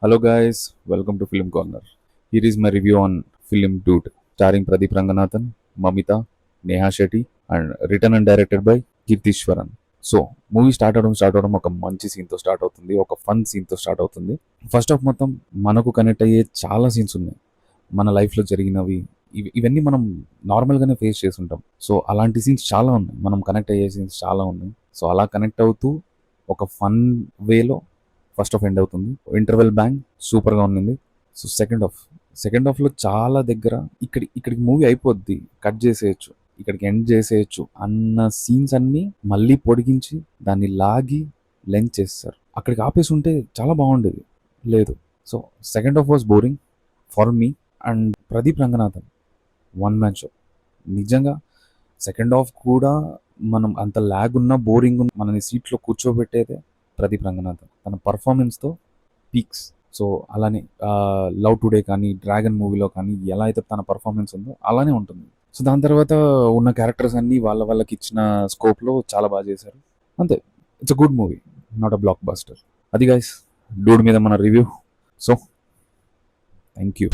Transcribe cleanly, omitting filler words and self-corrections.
Hello guys, welcome to Film Corner. Here is my review on Film Dude, starring Pradeep Ranganathan, Mamita, Neha Shetty, and written and directed by Kirtishwaran. So movie start అవడం ఒక మంచి సీన్తో start అవుతుంది, ఒక fun సీన్తో start అవుతుంది. First of మొత్తం మనకు connect అయ్యే చాలా సీన్స్ ఉన్నాయి, మన లైఫ్లో జరిగినవి. ఇవన్నీ మనం నార్మల్గానే ఫేస్ చేసి ఉంటాం. సో అలాంటి సీన్స్ చాలా ఉన్నాయి, మనం కనెక్ట్ అయ్యే సీన్స్ చాలా ఉన్నాయి. సో అలా కనెక్ట్ అవుతూ ఒక ఫన్ వేలో ఫస్ట్ హాఫ్ ఎండ్ అవుతుంది. ఇంటర్వెల్ బ్యాంగ్ సూపర్గా ఉండింది. సో సెకండ్ హాఫ్లో చాలా దగ్గర ఇక్కడికి మూవీ అయిపోద్ది, కట్ చేసేయచ్చు, ఇక్కడికి ఎండ్ చేసేయచ్చు అన్న సీన్స్ అన్నీ మళ్ళీ పొడిగించి దాన్ని లాగి లెంత్ చేస్తారు. అక్కడికి ఆపేసి ఉంటే చాలా బాగుండేది, లేదు. So second half was boring for me. And Pradeep Ranganathan one man show. నిజంగా సెకండ్ హాఫ్ కూడా మనం అంత ల్యాగ్ ఉన్నా బోరింగ్ ఉన్న మనని సీట్లో కూర్చోబెట్టేదే ప్రదీప్ రంగనాథన్. తన పర్ఫార్మెన్స్తో పీక్స్. సో అలానే లవ్ టుడే కానీ డ్రాగన్ మూవీలో కానీ ఎలా అయితే తన పర్ఫార్మెన్స్ ఉందో అలానే ఉంటుంది. సో దాని తర్వాత ఉన్న క్యారెక్టర్స్ అన్నీ వాళ్ళకి ఇచ్చిన స్కోప్లో చాలా బాగా చేశారు, అంతే. It's a good movie, not a block buster. అది గైస్ డూడ్ మీద మన రివ్యూ. So thank you.